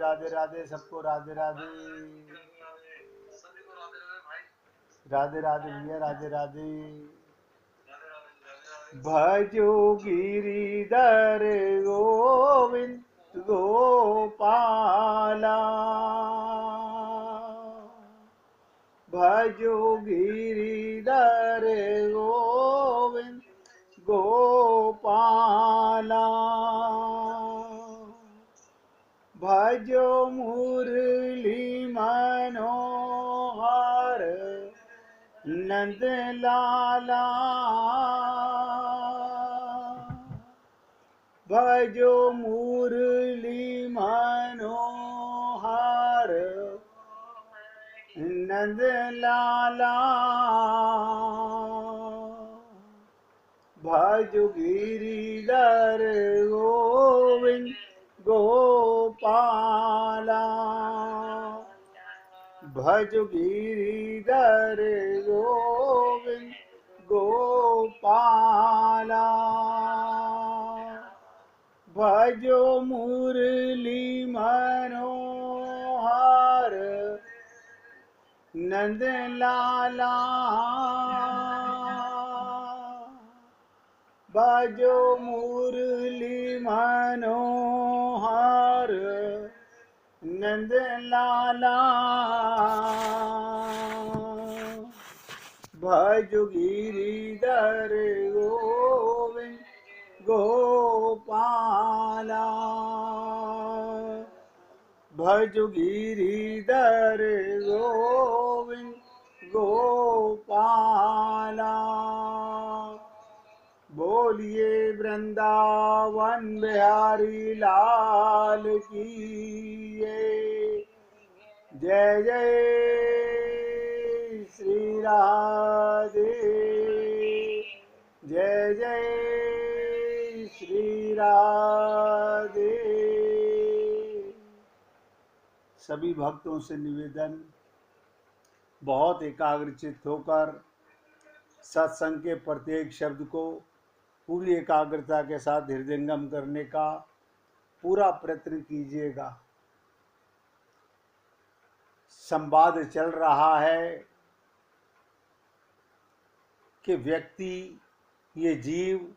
राधे राधे, सबको राधे राधे, राधे राधे भैया, राधे राधे। भजो गिरिधर गोविंद गोपाला, भजो गिरिधर गोविंद गोपाला, भजो मुरली मनोहर नंद लाला, भजो मुरली मनोहर नंद लाला, भजो गिरिधर गोविंद गोपाला, भजो गिरिधर गोविंद गोपाला, भजो मुरली मनोहर नंद लाला, भजो मुरली मनोहर नंद लाला, भजो गिरिधर गोविंद गोपाला, भजो गिरिधर गोविंद गोपाला। बोलिए वृंदावन बिहारी लाल की जय जय श्री राधे, जय जय श्री राधे। सभी भक्तों से निवेदन, बहुत एकाग्रचित्त होकर सत्संग के प्रत्येक शब्द को पूरी एकाग्रता के साथ हृदयंगम करने का पूरा प्रयत्न कीजिएगा। संवाद चल रहा है कि व्यक्ति, ये जीव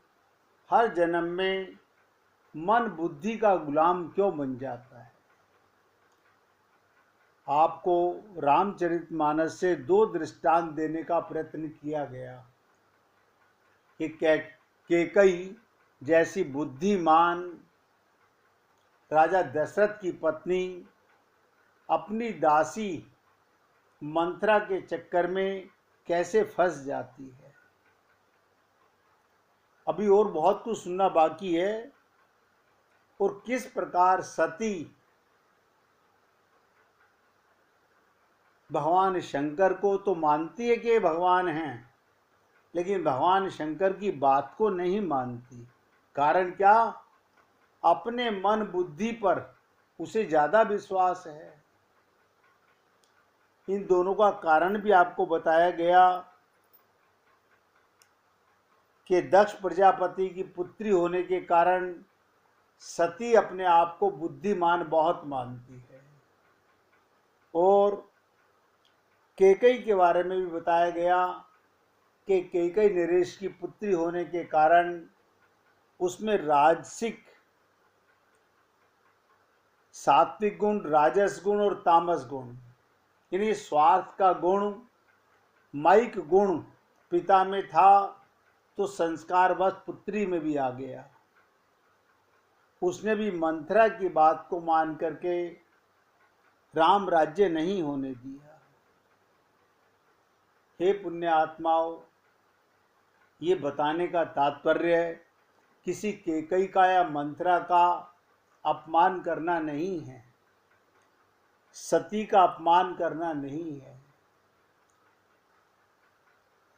हर जन्म में मन बुद्धि का गुलाम क्यों बन जाता है। आपको रामचरितमानस से 2 दृष्टांत देने का प्रयत्न किया गया कि कैकेयी जैसी बुद्धिमान राजा दशरथ की पत्नी अपनी दासी मंथरा के चक्कर में कैसे फंस जाती है। अभी और बहुत कुछ सुनना बाकी है, और किस प्रकार सती भगवान शंकर को तो मानती है कि भगवान हैं, लेकिन भगवान शंकर की बात को नहीं मानती। कारण क्या? अपने मन बुद्धि पर उसे ज्यादा विश्वास है। इन दोनों का कारण भी आपको बताया गया कि दक्ष प्रजापति की पुत्री होने के कारण सती अपने आप को बुद्धिमान बहुत मानती है। और कैकेयी के बारे में भी बताया गया कि कैकेयी नरेश की पुत्री होने के कारण उसमें राजसिक, सात्विक गुण, राजस गुण और तामस गुण, यानी स्वार्थ का गुण, माइक गुण पिता में था, तो संस्कारवश पुत्री में भी आ गया। उसने भी मंथरा की बात को मान करके राम राज्य नहीं होने दिया। हे पुण्य आत्माओं, ये बताने का तात्पर्य किसी कैकेयी का या मंथरा का अपमान करना नहीं है, सती का अपमान करना नहीं है।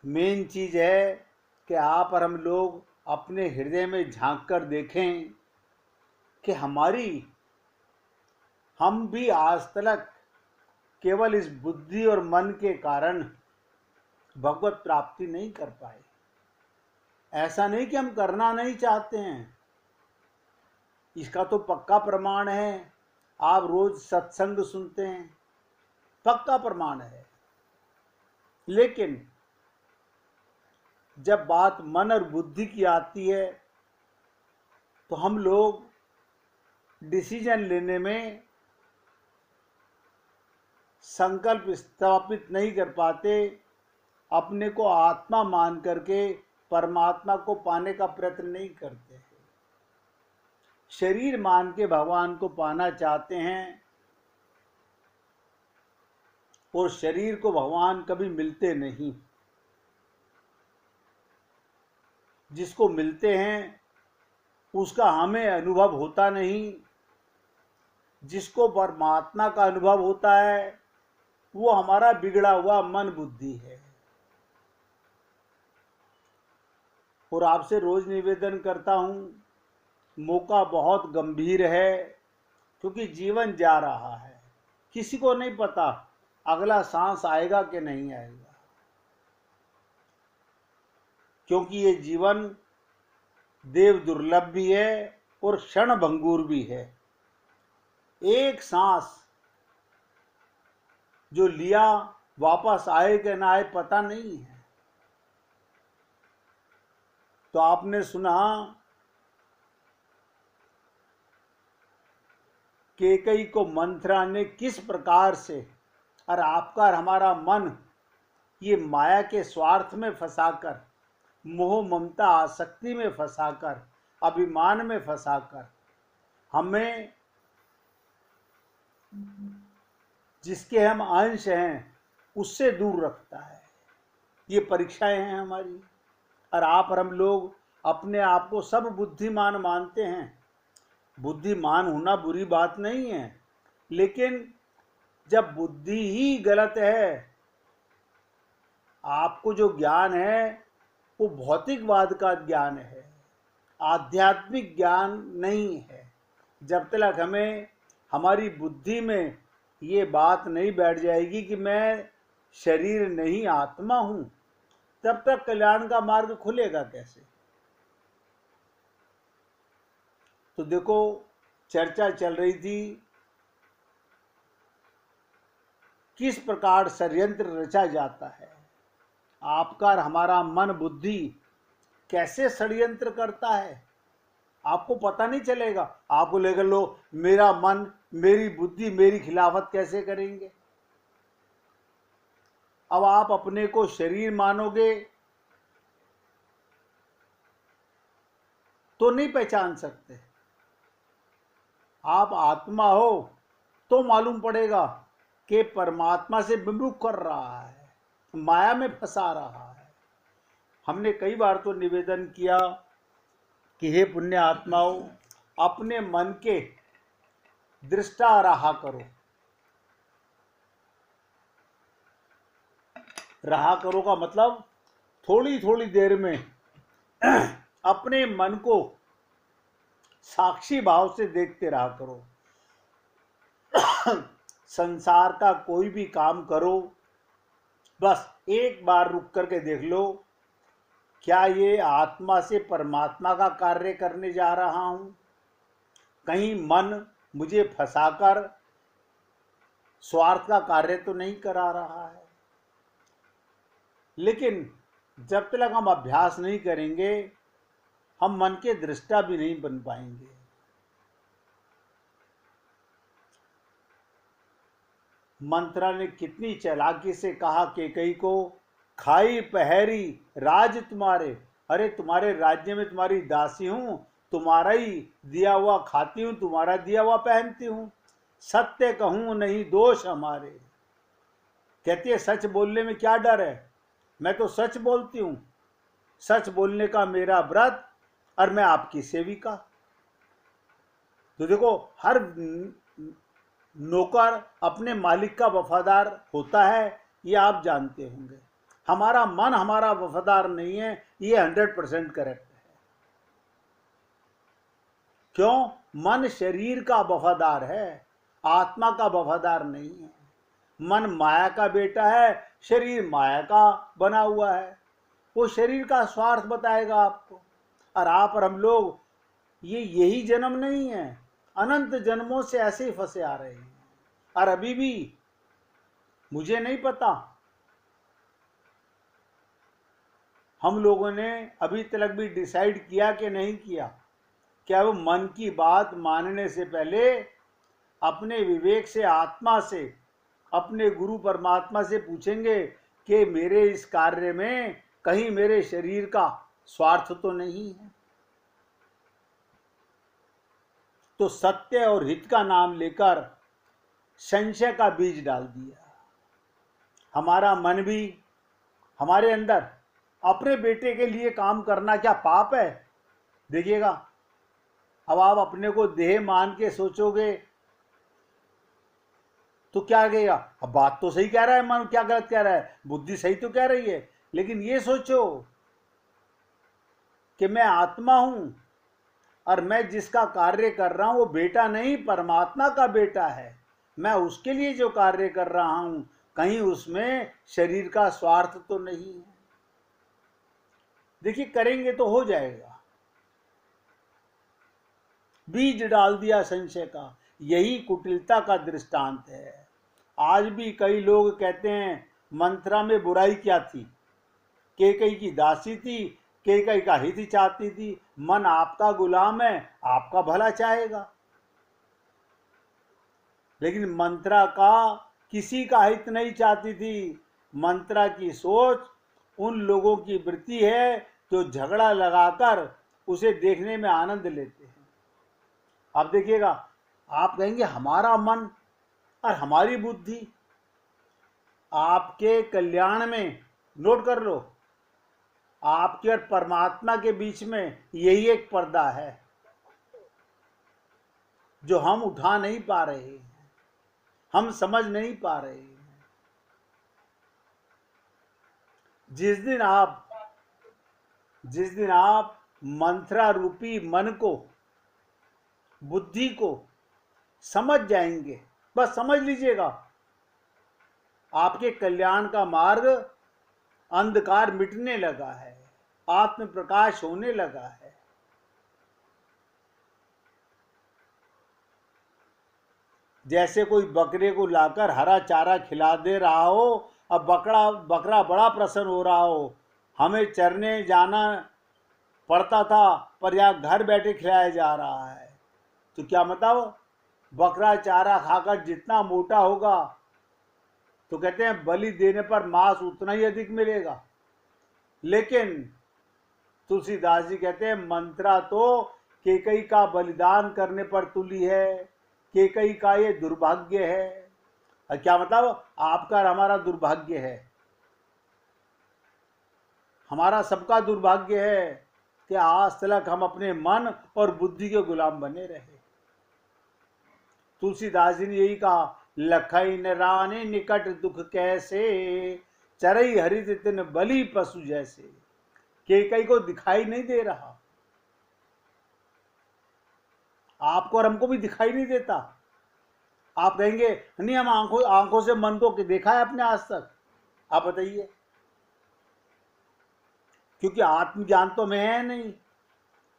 मेन चीज है कि आप और हम लोग अपने हृदय में झांक कर देखें कि हम भी आज तक केवल इस बुद्धि और मन के कारण भगवत प्राप्ति नहीं कर पाए। ऐसा नहीं कि हम करना नहीं चाहते हैं, इसका तो पक्का प्रमाण है। आप रोज सत्संग सुनते हैं, पक्का प्रमाण है। लेकिन जब बात मन और बुद्धि की आती है तो हम लोग डिसीजन लेने में संकल्प स्थापित नहीं कर पाते, अपने को आत्मा मान करके परमात्मा को पाने का प्रयत्न नहीं करते हैं। शरीर मान के भगवान को पाना चाहते हैं और शरीर को भगवान कभी मिलते नहीं। जिसको मिलते हैं उसका हमें अनुभव होता नहीं। जिसको परमात्मा का अनुभव होता है वो हमारा बिगड़ा हुआ मन बुद्धि है। और आपसे रोज निवेदन करता हूं, मौका बहुत गंभीर है, क्योंकि जीवन जा रहा है, किसी को नहीं पता अगला सांस आएगा कि नहीं आएगा। क्योंकि ये जीवन देव दुर्लभ भी है और क्षण भंगुर भी है। एक सांस जो लिया वापस आए कि ना आए पता नहीं है। तो आपने सुना कैकेयी को मंथरा ने किस प्रकार से और आपका और हमारा मन ये माया के स्वार्थ में फंसाकर, मोह ममता आसक्ति में फंसाकर, अभिमान में फंसाकर हमें जिसके हम अंश हैं उससे दूर रखता है। ये परीक्षाएं हैं हमारी। और आप और हम लोग अपने आप को सब बुद्धिमान मानते हैं। बुद्धिमान होना बुरी बात नहीं है, लेकिन जब बुद्धि ही गलत है, आपको जो ज्ञान है वो भौतिकवाद का ज्ञान है, आध्यात्मिक ज्ञान नहीं है। जब तक हमें हमारी बुद्धि में ये बात नहीं बैठ जाएगी कि मैं शरीर नहीं आत्मा हूं, तब तक कल्याण का मार्ग खुलेगा कैसे। तो देखो, चर्चा चल रही थी किस प्रकार षड्यंत्र रचा जाता है। आपका और हमारा मन बुद्धि कैसे षड्यंत्र करता है आपको पता नहीं चलेगा। आपको लेकर लो मेरा मन मेरी बुद्धि मेरी खिलाफत कैसे करेंगे। अब आप अपने को शरीर मानोगे तो नहीं पहचान सकते। आप आत्मा हो तो मालूम पड़ेगा कि परमात्मा से विमुख कर रहा है, माया में फंसा रहा है। हमने कई बार तो निवेदन किया कि हे पुण्य आत्माओं, अपने मन के दृष्टा रहा करो। रहा करो का मतलब थोड़ी थोड़ी देर में अपने मन को साक्षी भाव से देखते रहा करो। संसार का कोई भी काम करो, बस एक बार रुक करके देख लो, क्या ये आत्मा से परमात्मा का कार्य करने जा रहा हूं? कहीं मन मुझे फंसाकर स्वार्थ का कार्य तो नहीं करा रहा है। लेकिन जब तक हम अभ्यास नहीं करेंगे, हम मन के दृष्टा भी नहीं बन पाएंगे। मंत्रा ने कितनी चालाकी से कहा कैकेयी को, खाई पहरी राज तुम्हारे। अरे तुम्हारे राज्य में तुम्हारी दासी हूं, तुम्हारा ही दिया हुआ खाती हूं, तुम्हारा दिया हुआ पहनती हूं। सत्य कहूं नहीं दोष हमारे। कहती है सच बोलने में क्या डर है, मैं तो सच बोलती हूं। सच बोलने का मेरा व्रत और मैं आपकी सेविका। तो देखो, हर नौकर अपने मालिक का वफादार होता है, ये आप जानते होंगे। हमारा मन हमारा वफादार नहीं है, ये 100% करेक्ट है। क्यों? मन शरीर का वफादार है, आत्मा का वफादार नहीं है। मन माया का बेटा है, शरीर माया का बना हुआ है। वो शरीर का स्वार्थ बताएगा आपको। और आप और हम लोग, ये यही जन्म नहीं है, अनंत जन्मों से ऐसे ही फंसे आ रहे हैं। और अभी भी मुझे नहीं पता, हम लोगों ने अभी तक भी डिसाइड किया कि नहीं किया, क्या वो मन की बात मानने से पहले अपने विवेक से, आत्मा से, अपने गुरु परमात्मा से पूछेंगे कि मेरे इस कार्य में कहीं मेरे शरीर का स्वार्थ तो नहीं है। तो सत्य और हित का नाम लेकर संशय का बीज डाल दिया। हमारा मन भी, हमारे अंदर अपने बेटे के लिए काम करना क्या पाप है? देखिएगा, अब आप अपने को देह मान के सोचोगे तो क्या कहेगा, अब बात तो सही कह रहा है मन, क्या गलत कह रहा है, बुद्धि सही तो कह रही है। लेकिन ये सोचो कि मैं आत्मा हूं और मैं जिसका कार्य कर रहा हूं वो बेटा नहीं, परमात्मा का बेटा है। मैं उसके लिए जो कार्य कर रहा हूं, कहीं उसमें शरीर का स्वार्थ तो नहीं है। देखिए, करेंगे तो हो जाएगा। बीज डाल दिया संशय का, यही कुटिलता का दृष्टांत है। आज भी कई लोग कहते हैं मंत्रा में बुराई क्या थी, कैकई की दासी थी, कैकई का हित चाहती थी। मन आपका गुलाम है, आपका भला चाहेगा। लेकिन मंत्रा का किसी का हित नहीं चाहती थी। मंत्रा की सोच उन लोगों की वृत्ति है जो झगड़ा लगाकर उसे देखने में आनंद लेते हैं। आप देखिएगा, आप कहेंगे हमारा मन और हमारी बुद्धि, आपके कल्याण में, नोट कर लो, आपके और परमात्मा के बीच में यही एक पर्दा है जो हम उठा नहीं पा रहे हैं, हम समझ नहीं पा रहे हैं। जिस दिन आप मंत्रा रूपी मन को, बुद्धि को समझ जाएंगे, बस समझ लीजिएगा, आपके कल्याण का मार्ग, अंधकार मिटने लगा है, आत्म प्रकाश होने लगा है। जैसे कोई बकरे को लाकर हरा चारा खिला दे रहा हो, अब बकरा बड़ा प्रसन्न हो रहा हो। हमें चरने जाना पड़ता था पर यहाँ घर बैठे खिलाया जा रहा है। तो क्या मतलब, बकरा चारा खाकर जितना मोटा होगा, तो कहते हैं बलि देने पर मांस उतना ही अधिक मिलेगा। लेकिन तुलसीदास जी कहते हैं मंत्रा तो कैकई का बलिदान करने पर तुली है, कैकई का ये दुर्भाग्य है। और क्या मतलब, आपका और हमारा दुर्भाग्य है, हमारा सबका दुर्भाग्य है कि आज तक हम अपने मन और बुद्धि के गुलाम बने रहे। तुलसीदास जी ने यही कहा, लखई न रानी निकट दुख कैसे, चरई हरित तिन बलि पशु जैसे। कैकई को दिखाई नहीं दे रहा, आपको और हमको भी दिखाई नहीं देता। आप कहेंगे नहीं, हम आंखों से मन को देखा है अपने आज तक? आप बताइए, क्योंकि आत्मज्ञान तो हमें है नहीं,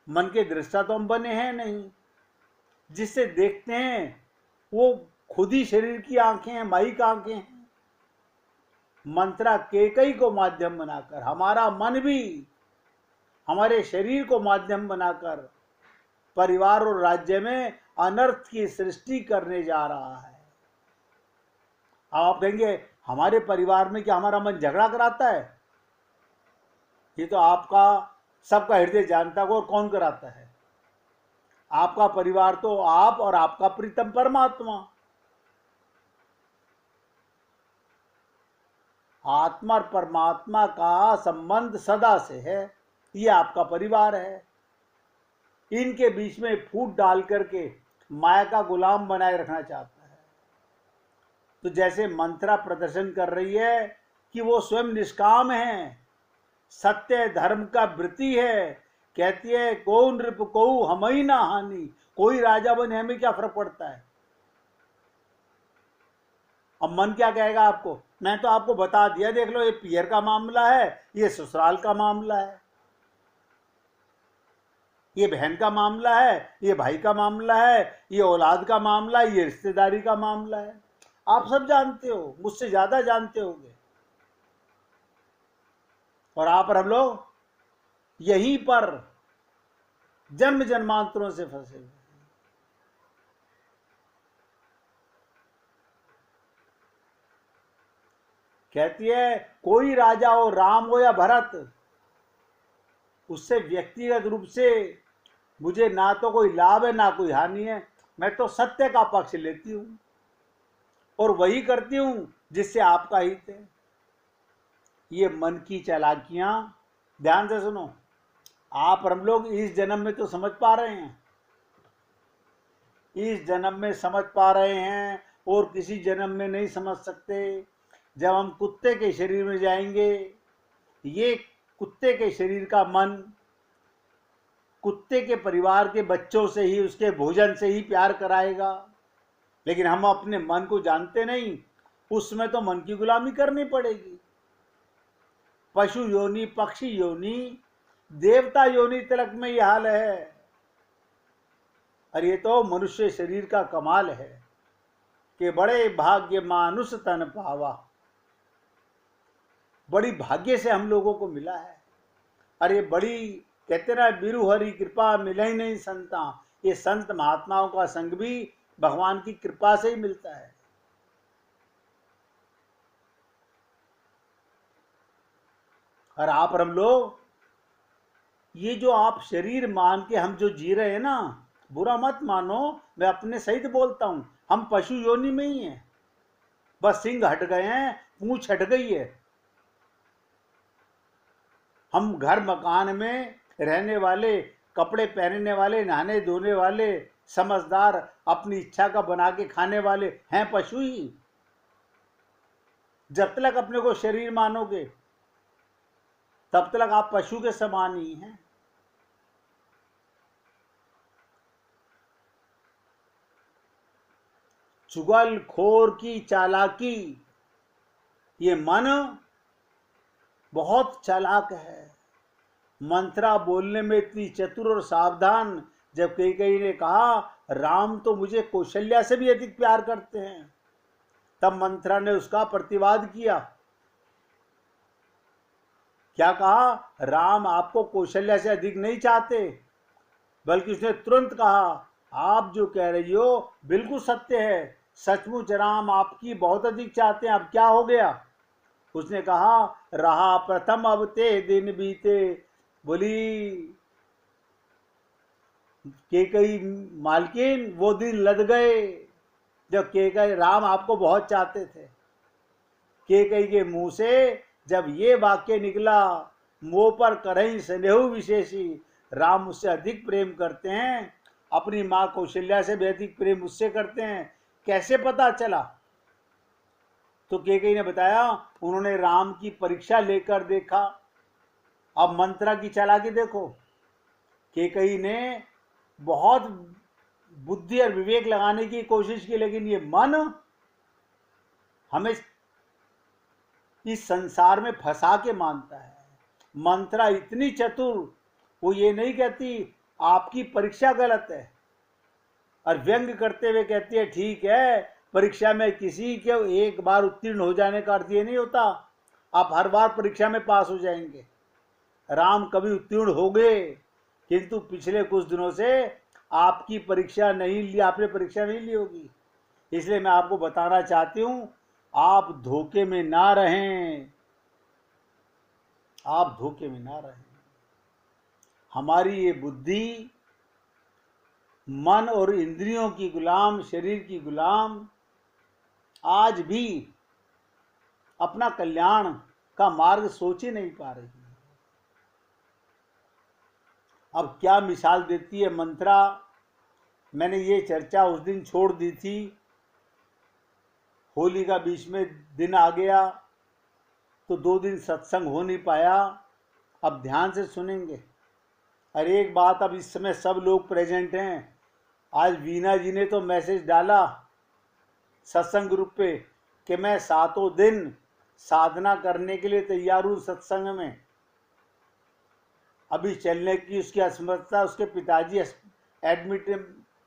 मन के दृष्टा तो हम बने हैं नहीं। जिससे देखते हैं वो खुद ही शरीर की आंखें हैं, माइक आंखें हैं। मंत्रा कैकई को माध्यम बनाकर, हमारा मन भी हमारे शरीर को माध्यम बनाकर परिवार और राज्य में अनर्थ की सृष्टि करने जा रहा है। आप कहेंगे हमारे परिवार में क्या हमारा मन झगड़ा कराता है? ये तो आपका सबका हृदय जानता है, और कौन कराता है? आपका परिवार तो आप और आपका प्रीतम परमात्मा। आत्मा और परमात्मा का संबंध सदा से है, ये आपका परिवार है। इनके बीच में फूट डाल करके माया का गुलाम बनाए रखना चाहता है। तो जैसे मंत्रा प्रदर्शन कर रही है कि वो स्वयं निष्काम है, सत्य धर्म का वृत्ति है, कहती है को नृप को हमई ना हानि, कोई राजा बने हमें क्या फर्क पड़ता है। अब मन क्या कहेगा आपको, मैं तो आपको बता दिया, देख लो ये पियर का मामला है, ये ससुराल का मामला है। ये बहन का मामला है, ये भाई का मामला है, ये औलाद का मामला है, ये रिश्तेदारी का मामला है। आप सब जानते हो, मुझसे ज्यादा जानते होंगे। और आप और हम लोग यहीं पर जन्म जन्मांतरों से फंसे हुए। कहती है कोई राजा हो, राम हो या भरत, उससे व्यक्तिगत रूप से मुझे ना तो कोई लाभ है ना कोई हानि है। मैं तो सत्य का पक्ष लेती हूं और वही करती हूं जिससे आपका हित है। ये मन की चालाकियां, ध्यान से सुनो। आप और हम लोग इस जन्म में तो समझ पा रहे हैं, इस जन्म में समझ पा रहे हैं और किसी जन्म में नहीं समझ सकते। जब हम कुत्ते के शरीर में जाएंगे, ये कुत्ते के शरीर का मन कुत्ते के परिवार के बच्चों से ही, उसके भोजन से ही प्यार कराएगा। लेकिन हम अपने मन को जानते नहीं, उसमें तो मन की गुलामी करनी पड़ेगी। पशु योनि, पक्षी योनि, देवता योनि तलक में यह हाल है। और ये तो मनुष्य शरीर का कमाल है कि बड़े भाग्य मानुष तन पावा। बड़ी भाग्य से हम लोगों को मिला है। अरे बड़ी, कहते ना, बिरु हरि कृपा मिले ही नहीं संता। ये संत महात्माओं का संग भी भगवान की कृपा से ही मिलता है। और आप और हम लोग, ये जो आप शरीर मान के हम जो जी रहे हैं ना, बुरा मत मानो, मैं अपने सहित बोलता हूं, हम पशु योनि में ही हैं। बस सिंह हट गए हैं, पूंछ हट गई है। हम घर मकान में रहने वाले, कपड़े पहनने वाले, नहाने धोने वाले, समझदार, अपनी इच्छा का बना के खाने वाले हैं पशु ही। जब तक अपने को शरीर मानोगे तब तक आप पशु के समान ही हैं। चुगल खोर की चालाकी, ये मन बहुत चालाक है। मंत्रा बोलने में इतनी चतुर और सावधान। जब कई ने कहा राम तो मुझे कौशल्या से भी अधिक प्यार करते हैं, तब मंत्रा ने उसका प्रतिवाद किया। क्या कहा? राम आपको कौशल्या से अधिक नहीं चाहते, बल्कि उसने तुरंत कहा आप जो कह रही हो बिल्कुल सत्य है, सचमुच राम आपकी बहुत अधिक चाहते हैं। अब क्या हो गया? उसने कहा रहा प्रथम अब ते दिन बीते। बोली केकई मालकिन, वो दिन लद गए जब केकई, राम आपको बहुत चाहते थे। केकई के मुंह से जब ये वाक्य निकला, मोह पर करही स्नेहु विशेषी, राम मुझसे अधिक प्रेम करते हैं, अपनी मां कौशल्या से भी अधिक प्रेम मुझसे करते हैं। कैसे पता चला? तो केकई ने बताया उन्होंने राम की परीक्षा लेकर देखा। अब मंत्रा की चालाकी देखो। केकई ने बहुत बुद्धि और विवेक लगाने की कोशिश की, लेकिन ये मन हमें इस संसार में फंसा के मानता है। मंत्रा इतनी चतुर, वो ये नहीं कहती आपकी परीक्षा गलत है, और व्यंग करते हुए कहती है ठीक है, परीक्षा में किसी के एक बार उत्तीर्ण हो जाने का अर्थ ये नहीं होता आप हर बार परीक्षा में पास हो जाएंगे। राम कभी उत्तीर्ण हो गए, किंतु पिछले कुछ दिनों से आपकी परीक्षा नहीं ली, आपने परीक्षा नहीं ली होगी। इसलिए मैं आपको बताना चाहती हूं, आप धोखे में ना रहें, आप धोखे में ना रहें। हमारी ये बुद्धि मन और इंद्रियों की गुलाम, शरीर की गुलाम, आज भी अपना कल्याण का मार्ग सोच ही नहीं पा रही। अब क्या मिसाल देती है मंत्रा? मैंने ये चर्चा उस दिन छोड़ दी थी, होली का बीच में दिन आ गया तो 2 दिन सत्संग हो नहीं पाया। अब ध्यान से सुनेंगे। और एक बात, अब इस समय सब लोग प्रेजेंट हैं। आज वीना जी ने तो मैसेज डाला सत्संग ग्रुप पे कि मैं 7 दिन साधना करने के लिए तैयार हूं सत्संग में। अभी चलने की उसकी असमर्थता, उसके पिताजी एडमिट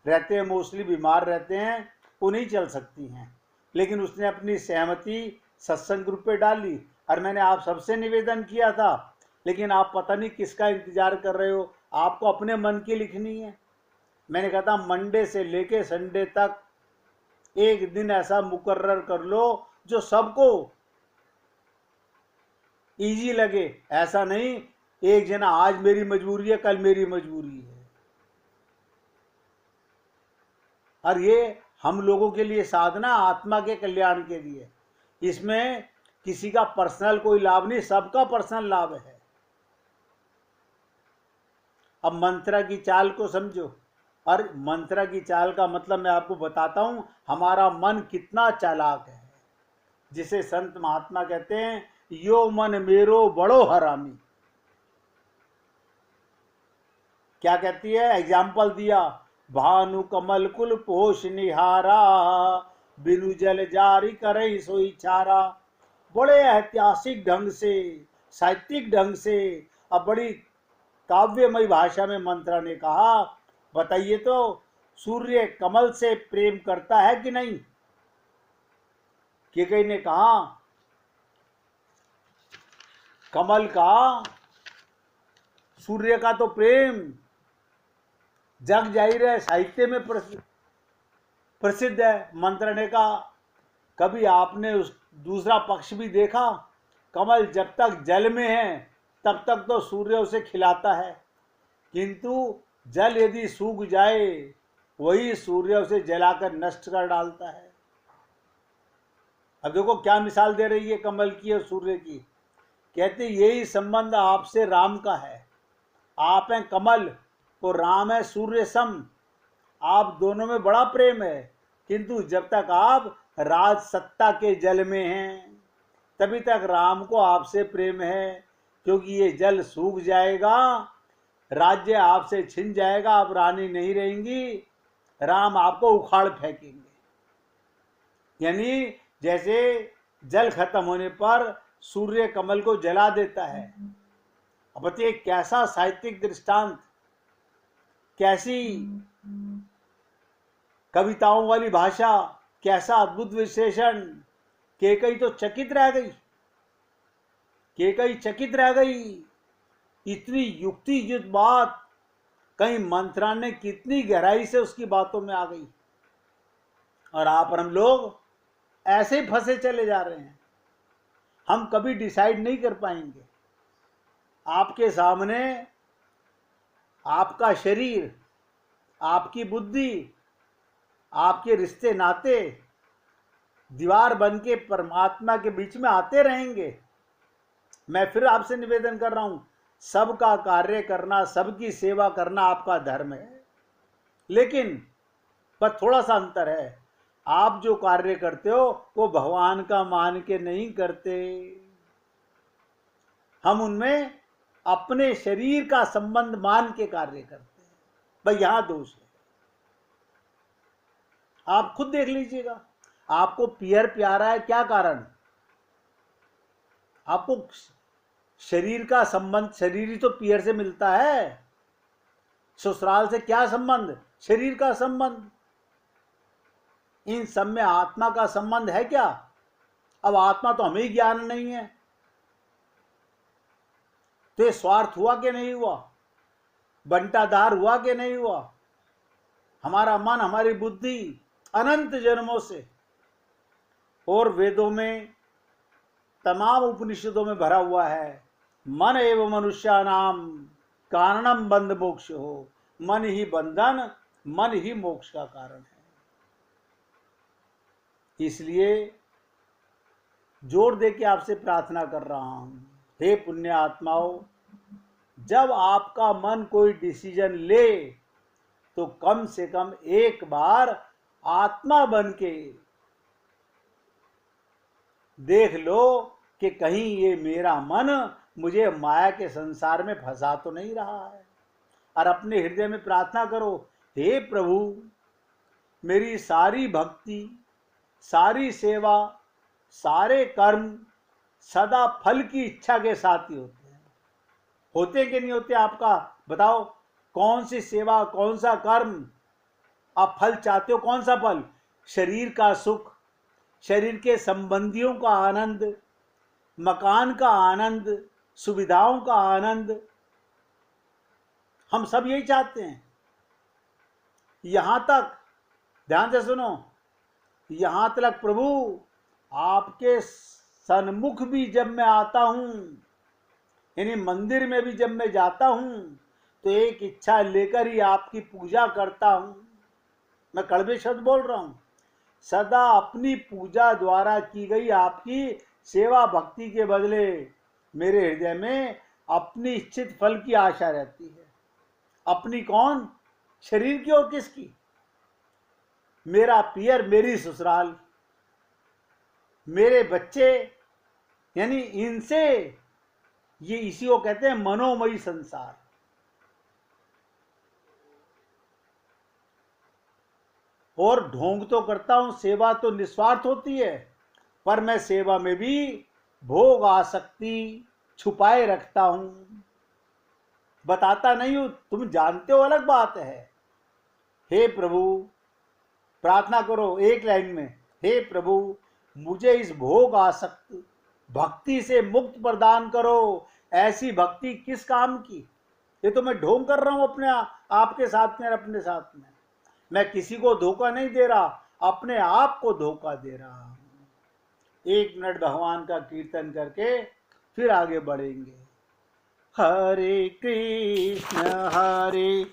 रहते हैं, मोस्टली बीमार रहते हैं, वो नहीं चल सकती हैं, लेकिन उसने अपनी सहमति सत्संग ग्रुप पे डाली। और मैंने आप सबसे निवेदन किया था, लेकिन आप पता नहीं किसका इंतजार कर रहे हो, आपको अपने मन की लिखनी है। मैंने कहा था मंडे से लेके संडे तक एक दिन ऐसा मुकर्रर कर लो जो सबको इजी लगे। ऐसा नहीं एक जना आज मेरी मजबूरी है कल मेरी मजबूरी है। और ये हम लोगों के लिए साधना, आत्मा के कल्याण के लिए, इसमें किसी का पर्सनल कोई लाभ नहीं, सबका पर्सनल लाभ है। अब मंत्र की चाल को समझो। और मंत्र की चाल का मतलब मैं आपको बताता हूं, हमारा मन कितना चालाक है, जिसे संत महात्मा कहते हैं यो मन मेरो बड़ो हरामी। क्या कहती है, एग्जाम्पल दिया, भानु कमल कुल पोष निहारा, बिनु जल जारी करे सोई चारा। बड़े ऐतिहासिक ढंग से, साहित्यिक ढंग से, अब बड़ी काव्यमयी भाषा में मंत्रा ने कहा, बताइए तो सूर्य कमल से प्रेम करता है कि नहीं? केकई ने कहा कमल का, सूर्य का तो प्रेम जग जाहिर है, साहित्य में प्रसिद्ध है। मंत्र ने कहा कभी आपने उस दूसरा पक्ष भी देखा? कमल जब तक जल में है तब तक तो सूर्य उसे खिलाता है, किंतु जल यदि सूख जाए वही सूर्य उसे जलाकर नष्ट कर डालता है। अब देखो क्या मिसाल दे रही है कमल की और सूर्य की। कहते यही संबंध आपसे राम का है। आप हैं कमल और राम है सूर्य सम। आप दोनों में बड़ा प्रेम है, किंतु जब तक आप राज सत्ता के जल में हैं तभी तक राम को आपसे प्रेम है, क्योंकि ये जल सूख जाएगा, राज्य आपसे छिन जाएगा, आप रानी नहीं रहेंगी, राम आपको उखाड़ फेंकेंगे। यानी जैसे जल खत्म होने पर सूर्य कमल को जला देता है। अब बताइए कैसा साहित्यिक दृष्टांत, कैसी कविताओं वाली भाषा, कैसा अद्भुत विश्लेषण। केकई तो चकित रह गई, केकई चकित रह गई। इतनी युक्तियुक्त बात कहीं मंत्रा ने कितनी गहराई से उसकी बातों में आ गई, और आप और हम लोग ऐसे ही फंसे चले जा रहे हैं। हम कभी डिसाइड नहीं कर पाएंगे। आपके सामने आपका शरीर, आपकी बुद्धि, आपके रिश्ते नाते दीवार बन के परमात्मा के बीच में आते रहेंगे। मैं फिर आपसे निवेदन कर रहा हूं, सबका कार्य करना, सबकी सेवा करना आपका धर्म है, लेकिन पर थोड़ा सा अंतर है। आप जो कार्य करते हो वो भगवान का मान के नहीं करते, हम उनमें अपने शरीर का संबंध मान के कार्य करते हैं। भाई यहां दोष है। आप खुद देख लीजिएगा, आपको पियर प्यारा है, क्या कारण? आपको शरीर का संबंध, शरीर ही तो पियर से मिलता है। ससुराल से क्या संबंध? शरीर का संबंध। इन सब में आत्मा का संबंध है क्या? अब आत्मा तो हमें ज्ञान नहीं है, तो ये स्वार्थ हुआ कि नहीं हुआ? बंटाधार हुआ कि नहीं हुआ? हमारा मन, हमारी बुद्धि अनंत जन्मों से, और वेदों में, तमाम उपनिषदों में भरा हुआ है, मन एवं मनुष्यानाम कारणम बंध मोक्ष हो। मन ही बंधन, मन ही मोक्ष का कारण है। इसलिए जोर दे के आपसे प्रार्थना कर रहा हूं, हे पुण्य आत्माओं, जब आपका मन कोई डिसीजन ले तो कम से कम एक बार आत्मा बन के देख लो कि कहीं ये मेरा मन मुझे माया के संसार में फंसा तो नहीं रहा है। और अपने हृदय में प्रार्थना करो, हे प्रभु, मेरी सारी भक्ति, सारी सेवा, सारे कर्म सदा फल की इच्छा के साथ ही होते हैं। होते कि नहीं होते आपका बताओ। कौन सी सेवा, कौन सा कर्म आप फल चाहते हो? कौन सा फल? शरीर का सुख, शरीर के संबंधियों का आनंद, मकान का आनंद, सुविधाओं का आनंद, हम सब यही चाहते हैं। यहां तक ध्यान से सुनो, यहां तक प्रभु आपके सन्मुख भी जब मैं आता हूं, यानी मंदिर में भी जब मैं जाता हूं, तो एक इच्छा लेकर ही आपकी पूजा करता हूं। मैं कड़वे शब्द बोल रहा हूं। सदा अपनी पूजा द्वारा की गई आपकी सेवा भक्ति के बदले मेरे हृदय में अपनी इच्छित फल की आशा रहती है। अपनी कौन? शरीर की और किसकी? मेरा पियर, मेरी ससुराल, मेरे बच्चे, यानी इनसे, ये इसी को कहते हैं मनोमयी संसार। और ढोंग तो करता हूं, सेवा तो निस्वार्थ होती है, पर मैं सेवा में भी भोग आसक्ति छुपाए रखता हूं, बताता नहीं हूं। तुम जानते हो अलग बात है। हे प्रभु, प्रार्थना करो एक लाइन में, हे प्रभु मुझे इस भोग आसक्त भक्ति से मुक्त प्रदान करो। ऐसी भक्ति किस काम की? ये तो मैं ढोंग कर रहा हूं अपने आपके साथ में, अपने साथ में। मैं किसी को धोखा नहीं दे रहा, अपने आप को धोखा दे रहा हूं। 1 मिनट भगवान का कीर्तन करके फिर आगे बढ़ेंगे। हरे कृष्ण हरे